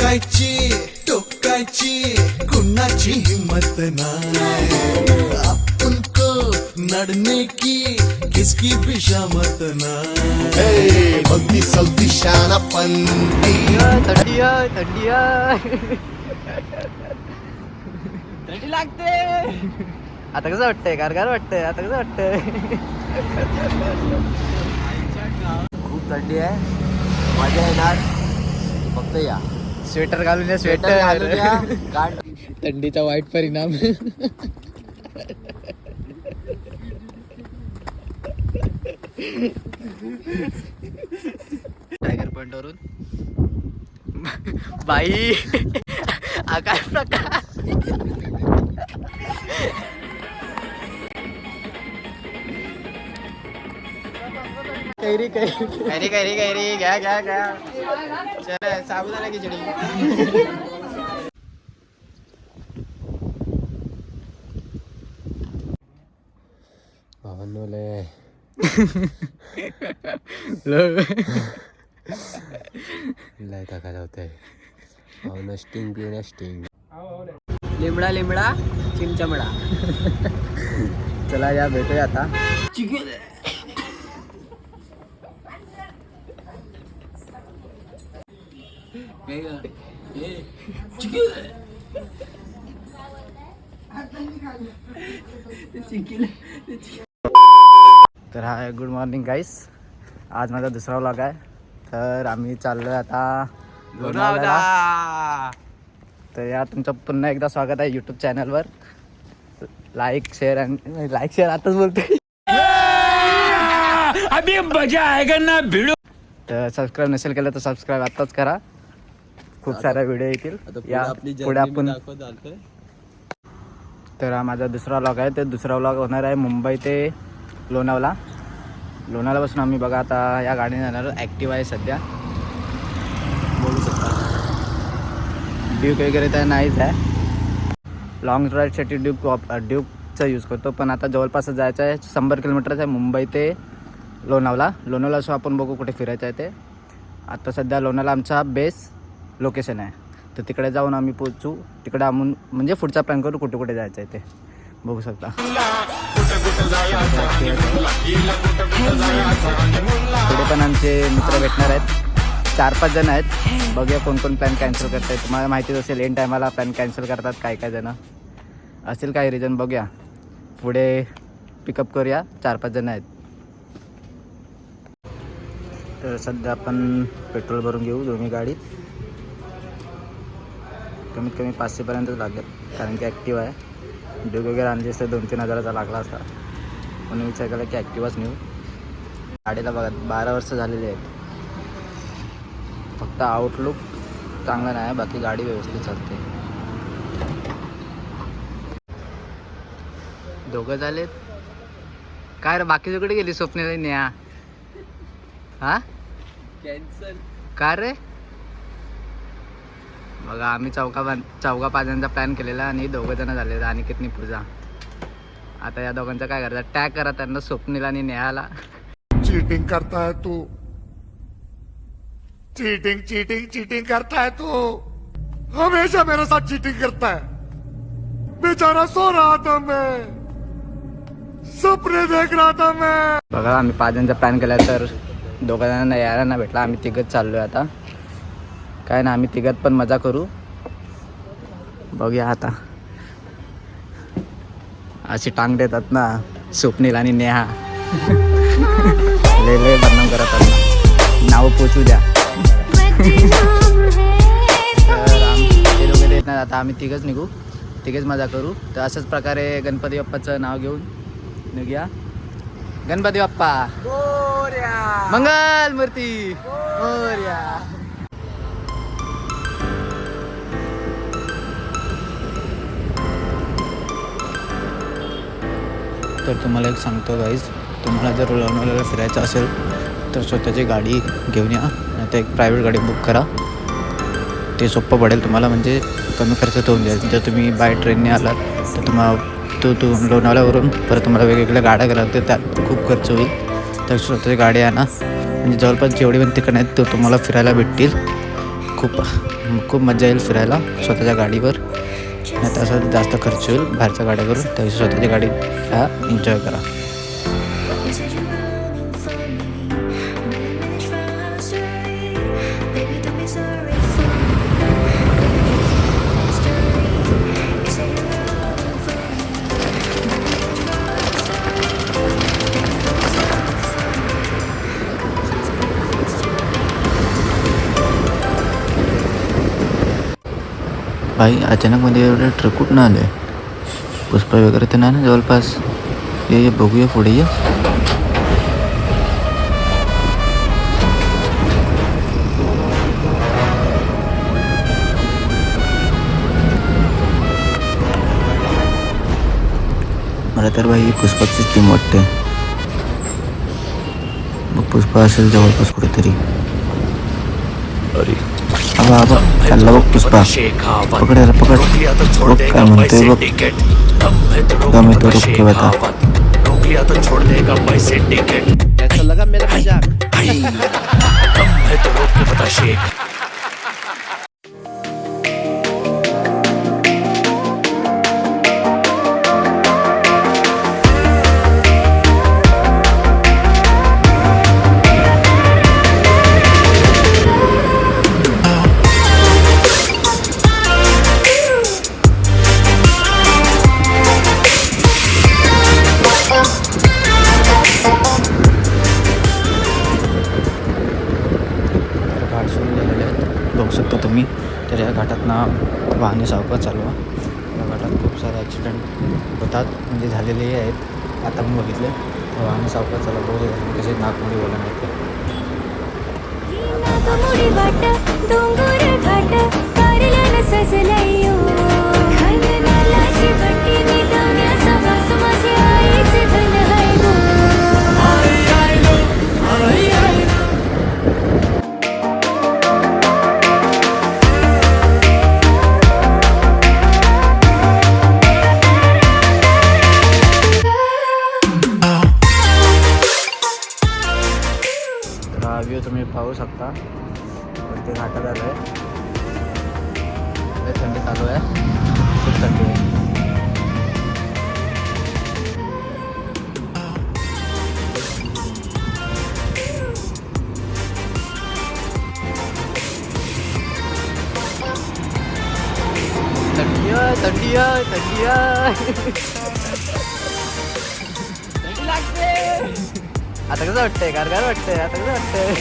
रोकायची टोकायची कुणाची हिम्मत नाही, आपण को नडने की किसकी भी शामत नाही। भक्ती सलती शाना पंती थंडी आहे थंडी आहे थंडी लागते। आता कसं वाटतंय गारगार वाटतंय आता कसं वाटतंय खूप थंडी आहे मजा येणार फक्त या स्वेटर घालून या स्वेटर घालून या थंडीचा वाईट परिणाम टायगर पॉइंट वरून बाई काय प्रकार कैरी कैरी कैरी कैरी कैरी घ्या घ्या घ्या चल साबुदाणा खिचडी लय टाका होतंय स्टिंग पिऊन स्टिंग लिमडा लिमडा चिमचमडा चला या भेटूया आता तर हाय गुड मॉर्निंग गाईस, आज माझा दुसरा व्लॉग आहे। तर आम्ही चाललोय आता लोणावळ्याला। तर या तुमचं पुन्हा एकदा स्वागत आहे यूट्यूब चॅनलवर। लाईक शेअर आणि लाईक शेअर आताच बोलतोय अभी मजा आएगा ना भिडो। तर सबस्क्राईब नसेल केलं तर सबस्क्राईब आताच करा, खूप साऱ्या व्हिडिओ येतील या पुढे आपण। तर हा माझा दुसरा व्लॉग आहे। तर दुसरा व्लॉग होणार आहे मुंबई ते लोणावळा। लोणावळ्यापासून आम्ही बघा आता या गाडीने जाणार, ॲक्टिवा आहे सध्या बोलू शकता। ड्यूक वगैरे तर नाहीच आहे, लॉंग ड्राईव्हसाठी ड्यूकचा यूज करतो। पण आता जवळपास जायचं आहे, 100 किलोमीटरचं आहे मुंबई ते लोणावळा। लोणावळ्यासो आपण बघू कुठे फिरायचं आहे ते। आता सध्या लोणावळा आमचा बेस लोकेशन आहे, तर तिकडे जाऊन आम्ही पोहोचू। तिकडे आम्ही म्हणजे पुढचा प्लॅन करू कुठे कुठे जायचं आहे ते बघू शकता। पुढे पण आमचे मित्र भेटणार आहेत, 4-5 जण आहेत। बघूया कोण कोण प्लॅन कॅन्सल करत आहेत। तुम्हाला माहितीच असेल एंड टायमाला प्लॅन कॅन्सल करतात काय जण, असेल काही रिझन बघूया। पुढे पिकअप करूया, 4-5 जण आहेत। तर सध्या आपण पेट्रोल भरून घेऊ दोन्ही गाडीत, कमीत कमी 500पर्यंत लागेल, कारण की ॲक्टिवा आहे। ड्यूक वगैरे आणली असते 2-3 हजाराचा लागला असता, म्हणून विचार केला की ॲक्टिवाच नेऊ। गाडीला बघा 12 वर्ष झालेली आहेत, फक्त आउटलुक चांगला नाही, बाकी गाडी व्यवस्थित चालते। दोघं झालेत काय रे, बाकीच्या कुठे गेली स्वप्नेला न्या? हा कॅन्सल का रे? बघा आम्ही चौघा-5 जणांचा प्लॅन केलेला आणि 2 जण झाले आणि कितनी पूजा। आता या दोघांचं काय करायचं, टॅग करा त्यांना स्वप्नीला आणि नेहाला। चीटिंग करता है तू, चीटिंग चीटिंग चीटिंग करता है तू, हमेशा मेरे साथ चीटिंग करता है। बेचारा सो रहा था मैं, सपने देख रहा था मैं। बघा आम्ही 5 जणांचा प्लॅन केला, तर 2 जणांना यायला नाही भेटला। आम्ही 3घच चाललोय आता, काय ना आम्ही 3घात पण मजा करू, बघूया आता। अशी टांग देतात ना स्वप्नील आणि नेहा, लय बदनाम करत आहेत, नाव पोचू द्या। तर ते दोघे देत नाही, आता आम्ही 3घच निघू, 3घच मजा करू। तर अशाच प्रकारे गणपती बाप्पाचं नाव घेऊन निघूया। गणपती बाप्पा मंगल मूर्ती मोरया। तर तुम्हाला एक सांगतो गाईज, तुम्हाला जर लोणावळ्याला फिरायचं असेल तर स्वतःची गाडी घेऊन या, नाही तर एक प्रायव्हेट गाडी बुक करा, ते सोपं पडेल तुम्हाला, म्हणजे कमी खर्चात होऊन जाईल। जर तुम्ही बाय ट्रेनने आलात तर तुम्हाला लोणावळ्यावरून परत तुम्हाला वेगवेगळ्या गाड्या करायला लागते, त्यात खूप खर्च होईल। तर स्वतःची गाडी आणा, म्हणजे जवळपास जेवढे पण ठिकाण आहेत तो तुम्हाला फिरायला भेटतील। खूप मजा येईल फिरायला स्वतःच्या गाडीवर. नाही तर असं जास्त खर्च होईल बाहेरच्या गाड्या करून, त्यापेक्षा स्वतःची गाडी एन्जॉय करा. भाई अचानक मध्ये एवढं ट्रक कुठून आले? पुष्पा वगैरे तर नाही ना जवळपास? ये बघूया पुढे ये. मला तर भाई पुष्पाचीच टीम वाटते. मग पुष्पा असेल जवळपास कुठेतरी. अरे आबा चालला बघ पुष्पा. पकड याला पकड. बघ काय म्हणतोय बघ. दम येतो रुक आता. बघू शकता तुम्ही. तर या घाटातनं वाहने सावकाश चालवा. या घाटात खूप सारे ॲक्सिडेंट होतात, म्हणजे झालेलेही आहेत. आता मी बघितले वाहने सावकाश चालवा. बघू कसे नागमोडी बोला नाही ते. व्ह्यू तुम्ही पाहू शकता. ते घाटात आलं आहे. थंडी चालू आहे, खूप थंडी आहे. थंडी लागते. आता कसं वाटतंय? गारगार वाटतंय. आता कसं वाटतंय?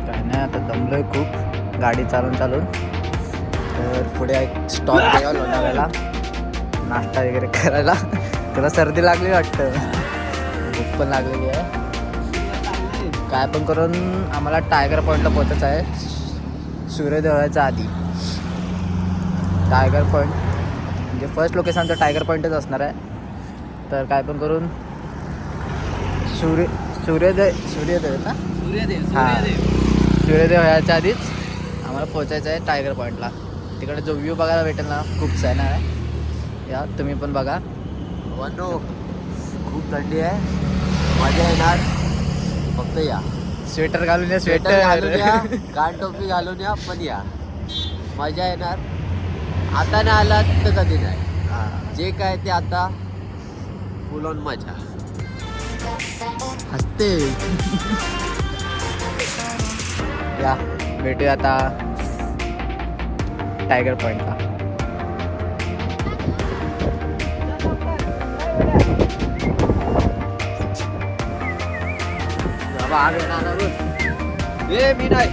काय नाही, आता दमलोय खूप गाडी चालून. तर पुढे एक स्टॉप घ्यावा लोणावळ्याला नाश्ता वगैरे करायला. त्याला सर्दी लागली वाटतं, भूक पण लागलेली आहे. काय पण करून आम्हाला टायगर पॉईंटला पोहोचायचं आहे सूर्योदय व्हायच्या आधी. टायगर पॉईंट म्हणजे फर्स्ट लोकेशन तर टायगर पॉईंटच असणार आहे. तर काय पण करून सूर्योदय ना सूर्योदय व्हायच्या आधीच आम्हाला पोचायचं आहे टायगर पॉईंटला. तिकडे जो व्ह्यू बघायला भेटेल ना खूप छान आहे. या तुम्ही पण बघा. खूप थंडी आहे, मजा येणार. फक्त या, स्वेटर घालून या. स्वेटर घालून या, कान टोपी घालून या, पण या, मजा येणार. आता नाही आलात तर कधी नाही. जे काय ते आता फुल ऑन मजा. हसते. या भेटूया आता टायगर पॉईंटला. आग ये मी नाही.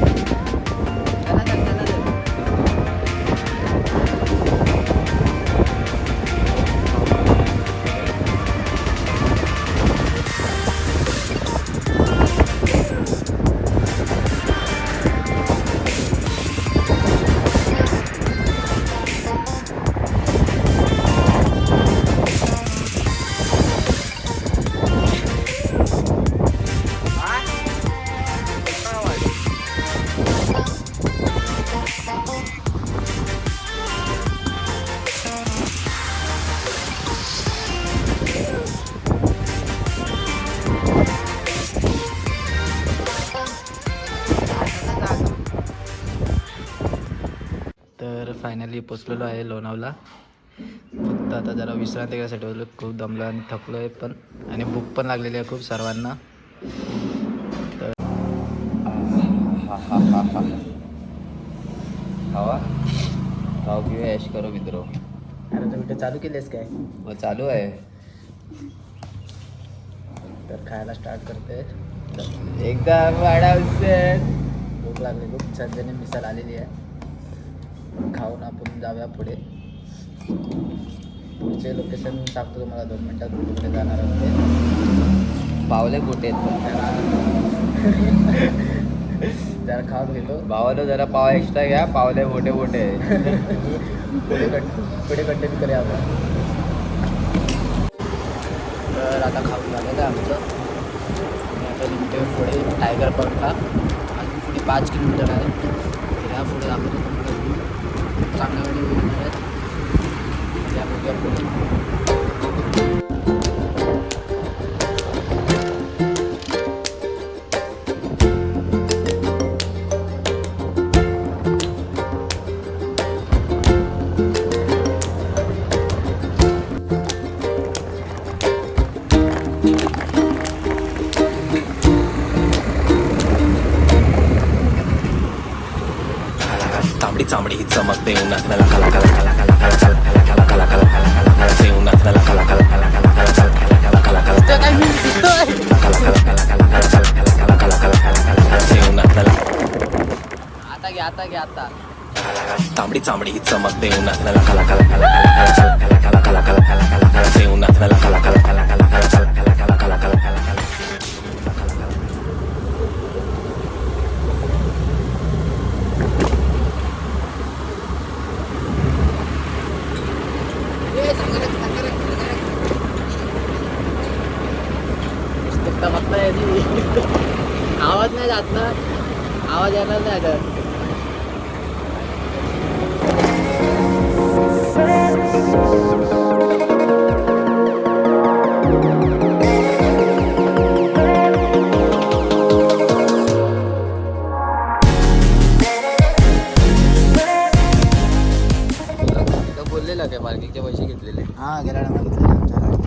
फायनली पोचलेलो आहे लोणावला. फक्त आता जरा विश्रांती घ्यायसाठी बोललो. खूप दमलो आणि थकलो आहे पण, आणि भूक पण लागलेली आहे खूप सर्वांना. तर खावा खाऊ पिऊ ऐश करो मित्रो. अरे तू व्हिडिओ चालू केलीस काय? मग चालू आहे. तर खायला स्टार्ट करते. एकदम वाढावसे. भूक लागली खूप. संजयने मिसळ आलेली आहे. खाऊन आपण जाऊया पुढे. पुढचे लोकेशन सांगतो तुम्हाला 2 मिनटात. कुठे जाणार आहोत ते. पावले मोठे आहेत पण. जरा खाऊन घेतो. भावानं जरा पाव एक्स्ट्रा घ्या. पावले मोठे मोठे आहेत. पुढे कंटिन्यू करूया आपण. तर आता खाऊन झालेलं आहे आमचं. आणि आता निघतोय पुढे टायगर पॉईंटला. अजून पुढे 5 किलोमीटर आहे. या पुढे आपण चांगल्या वेळी येणार आहेत. या बघूया पुढे. तांबडी चांबडी ही चमकते उन्हात नला कला कला कला कला कला कला कला कला कला कला कला कला ते उन्हात नला कला कला कला कला कला कला कला कला कला तांबडी चांबडी ही चमकते उन्हात नला कला कला कला कला कला कला कला कला कला ते उन्हात नला कला कला कला कला कला कला कला कला कला आवाज नाही जात ना. आवाज येणार नाही तर. बोललेला काय पार्किंगचे पैसे घेतलेले? हां गेल्या टायमाला घेतलेलं आमच्या गाडीत.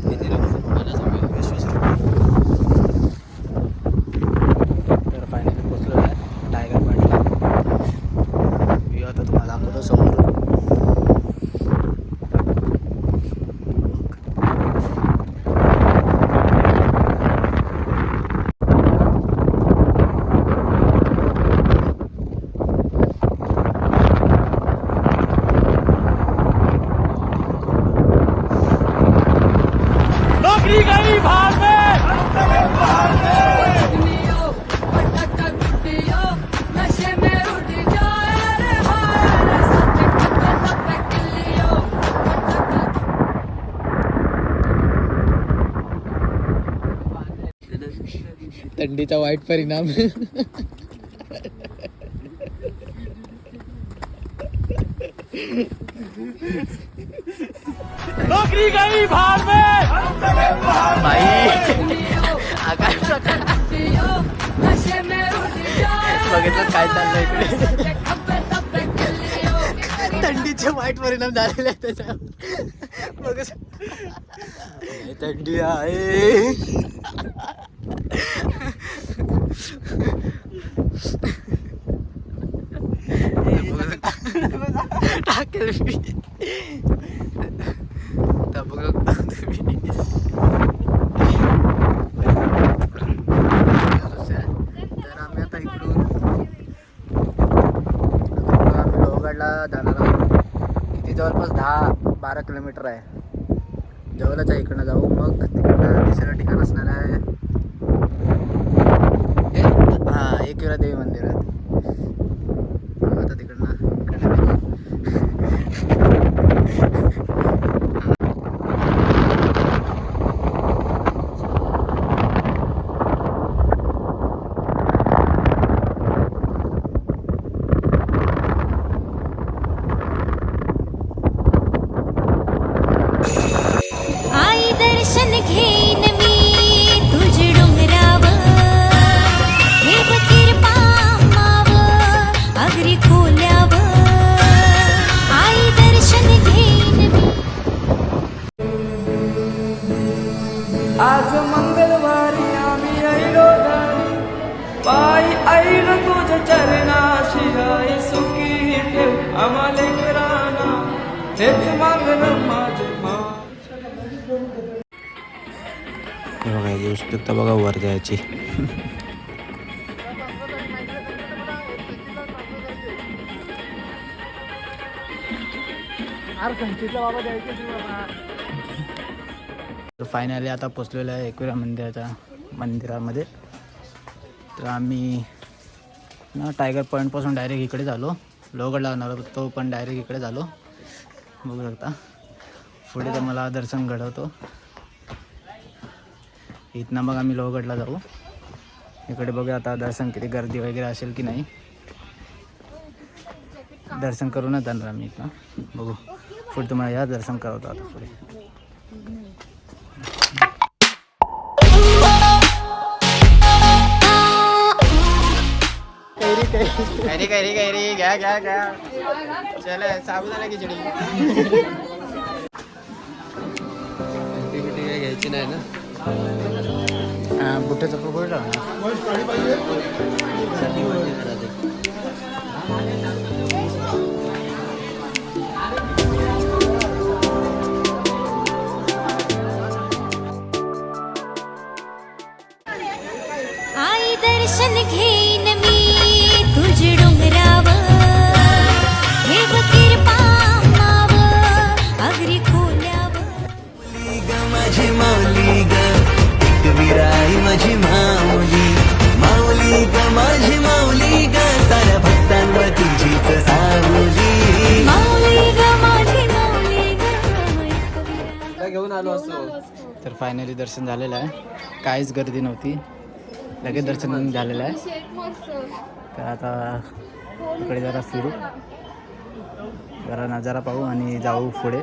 किती मला सांगू. 20 रुपये. तर फायनली पोचलो आहे टायगर पॉईंटला. व्ह्यू आता तुम्हाला दाखवतो समोरून. थंडीचा वाईट परिणाम. नौकरी गई भार में बघितलं काय चाललंय इकडे. थंडीचे वाईट परिणाम झालेले आहेत त्याच्यावर. बघ थंडी आहे. टाकेल मी. तर बघा तुम्ही. तर आम्ही आता इकडून आम्ही लोहगडला जाणार आहोत. किती जवळपास 10-12 किलोमीटर आहे. जवळच आहे. इकडनं जाऊ. मग तिकडनं तिसरं ठिकाण असणार आहे हां एकविरा देवी मंदिरात. आता तिकडनं आई दर्शन घेईन मी तुझ डोंगरावर. हे कृपा माव अगरी खोल्यावर. आज मंगळवारी आम्ही आईलो घरी पायी आईल तुझ्या चरणाशी आई सुखी ठेव आम्हा लेकरांना हेच मागणं माझे मा बघा ही उत्सुकता बघा वर जायची. तर फायनली आता पोचलेलो आहे एकविरा मंदिरामध्ये. तर आम्ही ना टायगर पॉईंटपासून डायरेक्ट इकडे झालो. लोहगडला जाणार होतो तो पण डायरेक्ट इकडे झालो. बघू शकता पुढे तर मला दर्शन घडवतो. इथनं मग आम्ही लोहगडला जाऊ. इकडे बघूया आता दर्शन किती गर्दी वगैरे असेल की नाही. दर्शन करूनच जाणार आम्ही इथनं. बघू पुढे तुम्हाला या दर्शन करवतो आता पुढे. कैरी घ्या चल साबुदाणा खिचडी. घ्यायची नाही ना. बुट्ट्याचा पकोड आई दर्शन घेईन मी तुझ डोंगरावर देव कृपा मावर अगरी खोल्यावर. माझी माऊली ग एकविराई माझी माऊली माऊली ग माझी माऊली ग साऱ्या भक्तांवर तुझीच सावली माऊली ग माझी माऊली ग एकविरा. घेऊन आलो असतो. तर फायनली दर्शन झालेलं आहे. काहीच गर्दी नव्हती. लगेच दर्शन झालेलं आहे. तर आता इकडे जरा फिरू जरा नजारा पाहू आणि जाऊ पुढे.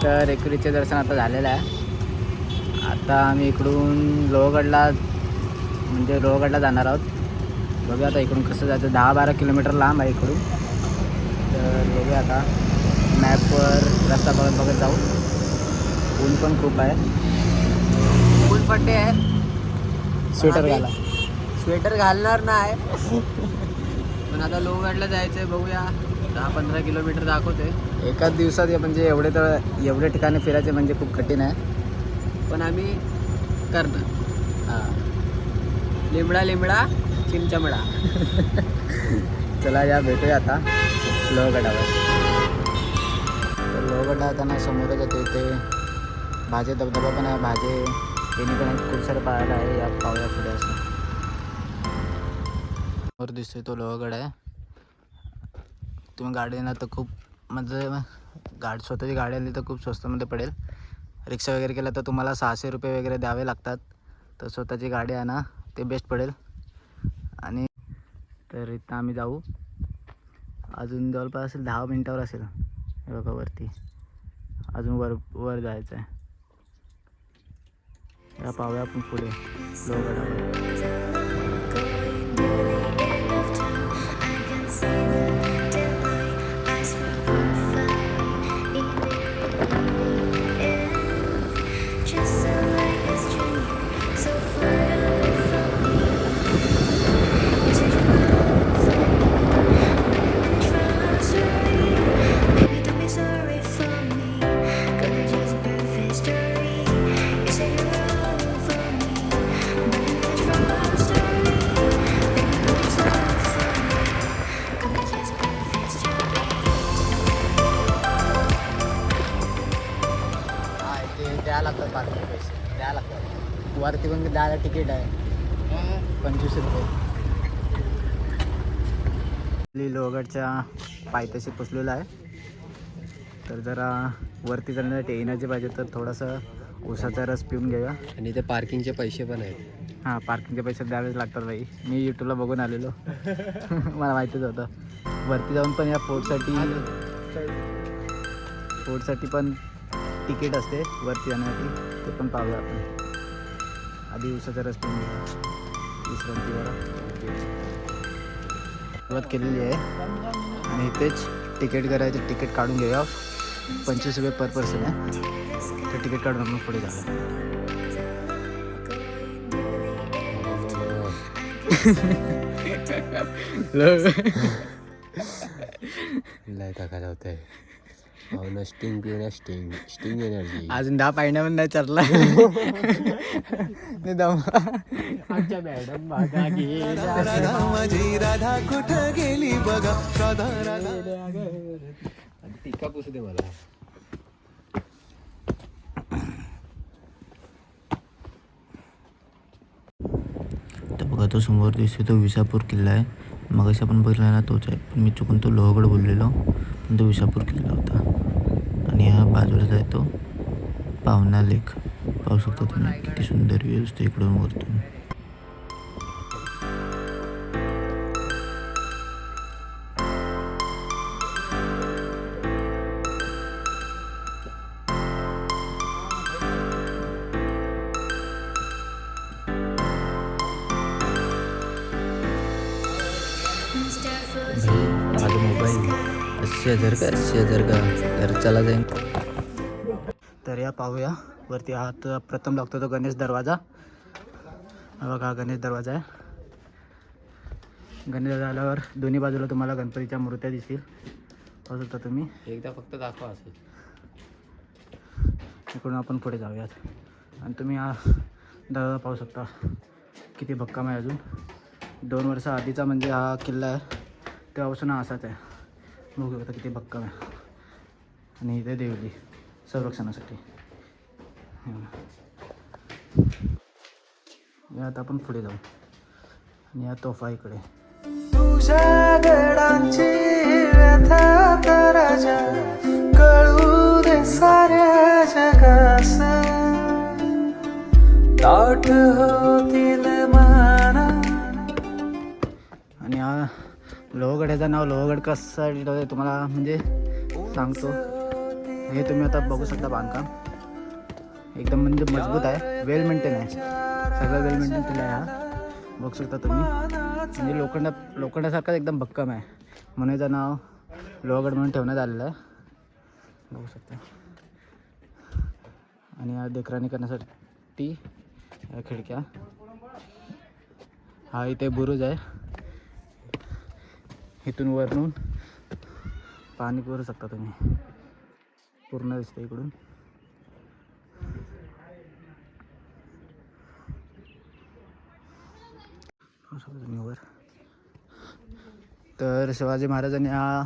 तर एकविरीचे दर्शन आता झालेलं आहे. आता आम्ही इकडून लोहगडला जाणार आहोत. बघूया आता इकडून कसं जायचं. 10-12 किलोमीटर लांब आहे इकडून. तर बघूया आता मॅपवर रस्ता बघत जाऊ. ऊन पण खूप आहे. फुलपट्टे आहे. स्वेटर घाला. स्वेटर घालणार नाही पण आता लोहगडला जायचंय. बघूया 10-15 किलोमीटर दाखवते. एकाच दिवसात म्हणजे एवढे ठिकाणी फिरायचे म्हणजे खूप कठीण आहे. पण आम्ही करणार. हां लिंबडा चिमचमडा. चला या भेटूया आता लोहगडावर. तर लोहगडला जाताना समोरच येते इथे भाजे धबधबा पण आहे. भाजे तिने पण खूप सारं पाहायला आहे. या पाहूया पुढे असं समोर दिसतोय तो लोहगड आहे. तुम्ही गाडी येणार तर खूप म्हणजे स्वतःची गाडी आली तर खूप स्वस्तामध्ये पडेल. रिक्षा वगैरे केला तर तुम्हाला 600 रुपये वगैरे द्यावे लागतात. तर स्वतःची गाडी आहे ना ते बेस्ट पडेल. आणि तर इथं आम्ही जाऊ. अजून जवळपास असेल 10 मिनटावर असेल. हे बघा वरती अजून वर जायचं आहे. या पाहूया आपण पुढे लोहगडावर. वरती पण द्यायला तिकीट आहे 25 रुपये. लोहगडच्या पायथ्याशी पोचलेला आहे. तर जरा वरती जाण्यासाठी एनर्जी पाहिजे तर थोडंसं ऊसाचा रस पिऊन घेऊया. आणि ते पार्किंगचे पैसे पण आहेत. हां पार्किंगचे पैसे द्यावेच लागतात बाई. मी यूट्यूबला बघून आलेलो. मला माहितीच होतं. वरती जाऊन पण या फोर्टसाठी पण तिकीट असते वरती जाण्यासाठी, ते पण पाहूया आपण. आधी ऊसाचा रस पिऊन घेऊया विश्रांतीवर. सुरुवात केलेली आहे आणि इथेच तिकीट करायचं. तिकीट काढून घेऊया. 25 रुपये पर पर्सन आहे. तर तिकीट काढून आपण पुढे जाऊया. लय टाकायला होत आहे. स्टिंग पिऊया. Sting energy. अजून 10 पायण्या पण नाही चरला. आमच्या मॅडम बघा राधा माझी राधा कुठं गेली बघा. राधा राधा टिका पुसू दे मला. तर बघा तो समोर दिसतो तो विसापूर किल्ला आहे. मग असं आपण बघितला ना तोच आहे, पण मी चुकून तो लोहगड बोललेलो, पण तो विसापूर किल्ला होता. आणि हा बाजूलाच आहे तो पावना लेक. पाहू शकता तुम्ही किती सुंदर व्ह्यू असतो इकडून वरतून. माझा मोबाईल 80,000 का 80,000 का तर चला जाईन. तर या पाहूया वरती. हा तर प्रथम लागतो तो गणेश दरवाजा. हा बघा गणेश दरवाजा आहे. गणेश दरवाजा आल्यावर दोन्ही बाजूला तुम्हाला गणपतीच्या मूर्त्या दिसतील. पाहू शकता तुम्ही. एकदा फक्त दाखवा असेल. इकडून आपण पुढे जाऊयात. आणि तुम्ही हा दरवाजा पाहू शकता किती भक्कम आहे. अजून 2 वर्ष आधीचा म्हणजे हा किल्ला आहे, तेव्हापासून हा असाच आहे. बघू शकता किती भक्कम आहे. आणि इथे देवली संरक्षणासाठी. यात आपण पुढे जाऊ. आणि या तोफा इकडे. तुझ्या गडांची व्यथा राजा कळू दे साऱ्या जगास. ताठ होतील माना. आणि हा लोहगड, ह्याचं नाव लोहगड कशासाठी ठेवलं तुम्हाला म्हणजे सांगतो. हे तुम्ही आता बघू शकता. बांधकाम एकदम म्हणजे मजबूत आहे. वेल मेंटेन आहे. सगळं वेल मेंटेन केलं आहे. हा बघू शकता तुम्ही. म्हणजे लोखंडासारखाच एकदम भक्कम आहे, म्हणून याचं नाव लोहगड म्हणून ठेवण्यात आलेलं आहे. बघू शकता. आणि या देखराणी करण्यासाठी या खिडक्या. हा इथे बुरुज आहे. इथून वरून पाणी करू शकता तुम्ही. पूर्ण दिसतं इकडून. वर तर शिवाजी महाराजांनी हा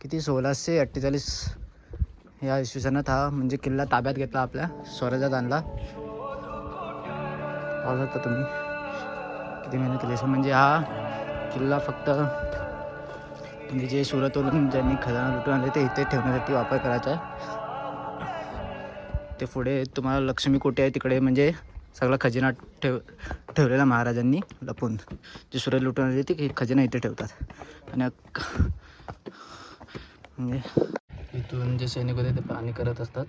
किती 1648 या इसवी सनात हा म्हणजे किल्ला ताब्यात घेतला, आपल्या स्वराज्यात आणला. पाहू शकता तुम्ही किती मेहनत केली. म्हणजे हा किल्ला फक्त म्हणजे जे सुरतवरून ज्यांनी खजाना लुटून आणले ते इथे ठेवण्यासाठी वापर करायचा आहे. ते पुढे तुम्हाला लक्ष्मी कोठी आहे तिकडे, म्हणजे सगळा खजिना ठेवलेला महाराजांनी लपून. जे सुरत लुटून आणले ते खजिना इथे ठेवतात. आणि म्हणजे इथून जे सैनिक होते ते पाणी करत असतात.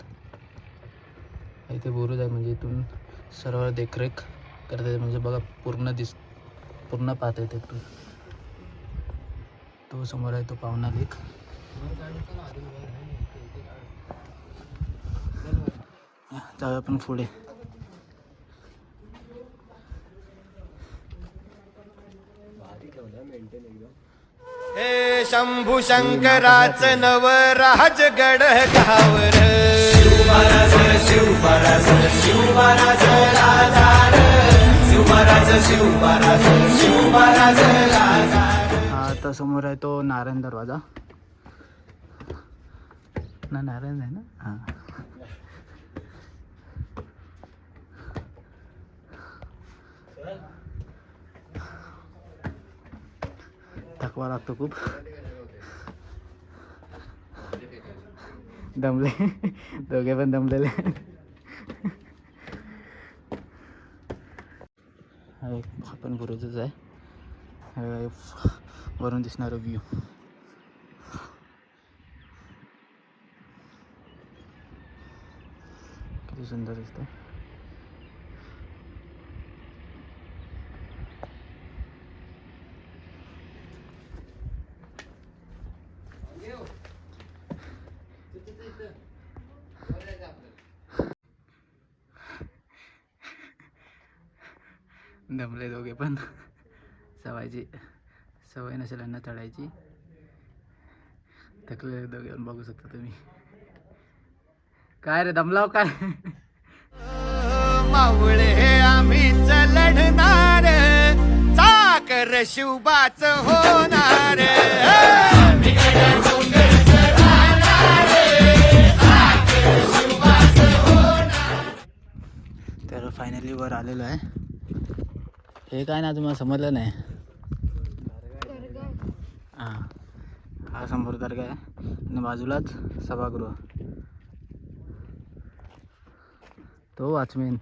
इथे बुरुज आहे, म्हणजे इथून सर्व देखरेख करतात. म्हणजे बघा पूर्ण पाहता येते इथून. तो समोर आहे तो पावना लेक. जाऊया आपण पुढे. हे शंभू शंकराच नव राजगड गावर. शिवमहाराज शिवमहाराज शिवमहाराज राजा. शिवमहाराज शिवमहाराज शिवमहाराज राजा. आता समोर आहे तो नारायण दरवाजा. नारायण आहे ना. हां थकवा लागतो खूप. दमले दोघे पण दमलेले. हा पण बुरुजच आहे. वरून दिसणारा व्ह्यू. किती सुंदर दिसतं. दमले दोघे पण. सवय नसेल यांना चढायची. थकलेले दोघे पण बघू शकता तुम्ही. काय रे दमलाव काय? मावळे आम्हीच लढणार, साखर शिवबाच होणार. तर फायनली वर आलेलो आहे. हे काय ना तुम्हाला समजलं नाही. हां, हा समोर दर्गा आहे आणि बाजूलाच सभागृह. तो वॉचमॅन.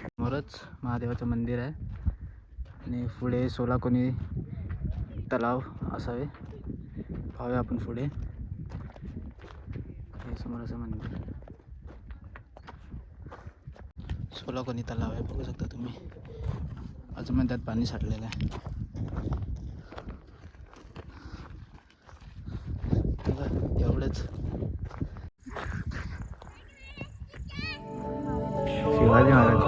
समोरच महादेवाचं मंदिर आहे आणि पुढे सोलाकोनी तलाव असावे. पाहूया आपण पुढे. हे समोर असं मंदिर. सोलाकोनी तलाव आहे, बघू शकता तुम्ही. अजून त्यात पाणी साठलेलं आहे. एवढंच. शिवाजी महाराज.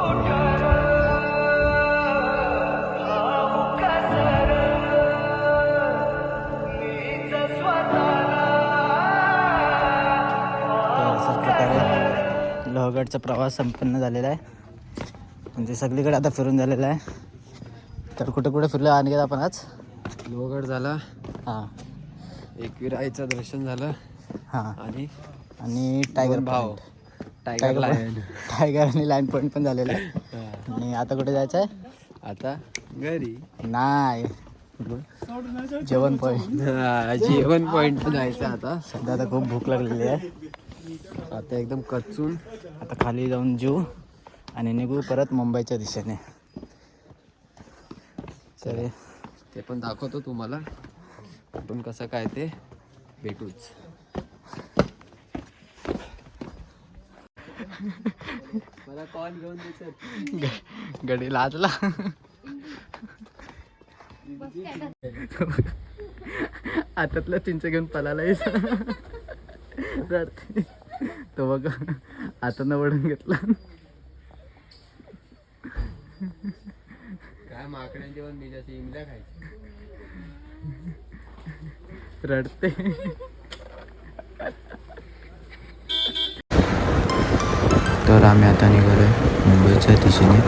अशाच प्रकारे लोहगडचा प्रवास संपन्न झालेला आहे. म्हणजे सगळीकडे आता फिरून झालेला आहे. तर कुठे कुठे फिरलो आणखी आपण आज? लोहगड झाला, हां, एकविराईचं दर्शन झालं, हां, आणि आणि टायगर भाव पॉईंट. Tiger lion. टायगर आणि लाईन पॉईंट पण झालेलं आहे. आणि आता कुठे जायचं आहे? आता घरी. नाही, जेवण पॉईंट. जेवण पॉईंट जायचं आता. सध्या आता खूप भूक लागलेली आहे. आता एकदम कच्चून आता खाली जाऊन जेवू आणि निघू परत मुंबईच्या दिशेने. तर ते पण दाखवतो तुम्हाला कुठून कसं काय ते भेटूच. मला कॉल घेऊन देतात. गडी लाजला. हातातलं चिंच घेऊन पळाला. तो बघ हातानं वळून घेतला. काय माकड्यांचे पण मी जशी इमल्या खायची. रडते. तर आम्ही आता निघालो आहे मुंबईच्या दिशेने.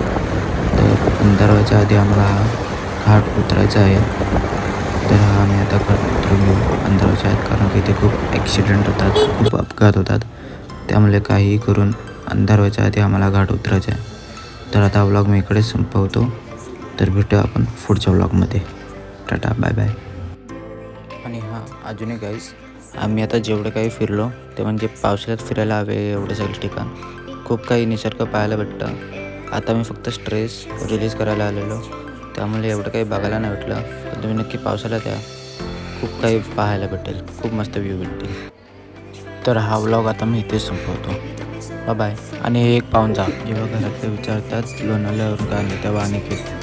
तर अंधाराच्या आधी आम्हाला हा घाट उतरायचा आहे. तर हा आम्ही आता घाट उतरून घेऊ अंधाराच्या आत, कारण की इथे खूप ॲक्सिडेंट होतात, खूप अपघात होतात. त्यामुळे काहीही करून अंधाराच्या आधी आम्हाला घाट उतरायचा आहे. तर आता व्लॉग मी इकडेच संपवतो. तर भेटूया आपण पुढच्या व्लॉगमध्ये. Tata, bye bye. आणि हां, अजूनही गाईज, आम्ही आता जेवढं काही फिरलो ते म्हणजे पावसाळ्यात फिरायला हवे एवढे सगळे ठिकाण. खूप काही निसर्ग पाहायला भेटतं. आता मी फक्त स्ट्रेस रिलीज करायला आलेलो, त्यामुळे एवढं काही बघायला नाही भेटलं. पण तुम्ही नक्की पावसाळ्यात या, खूप काही पाहायला भेटेल, खूप मस्त व्ह्यू भेटतील. तर हा व्लॉग आता मी इथेच संपवतो. बाय. आणि हे एक पाहून जा, जेव्हा घरातले विचारतात लोणावल्यावरून काय आणलं तेव्हा अनिकेत.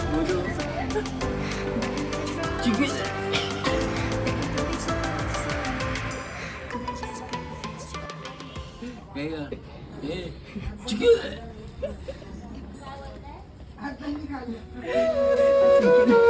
ए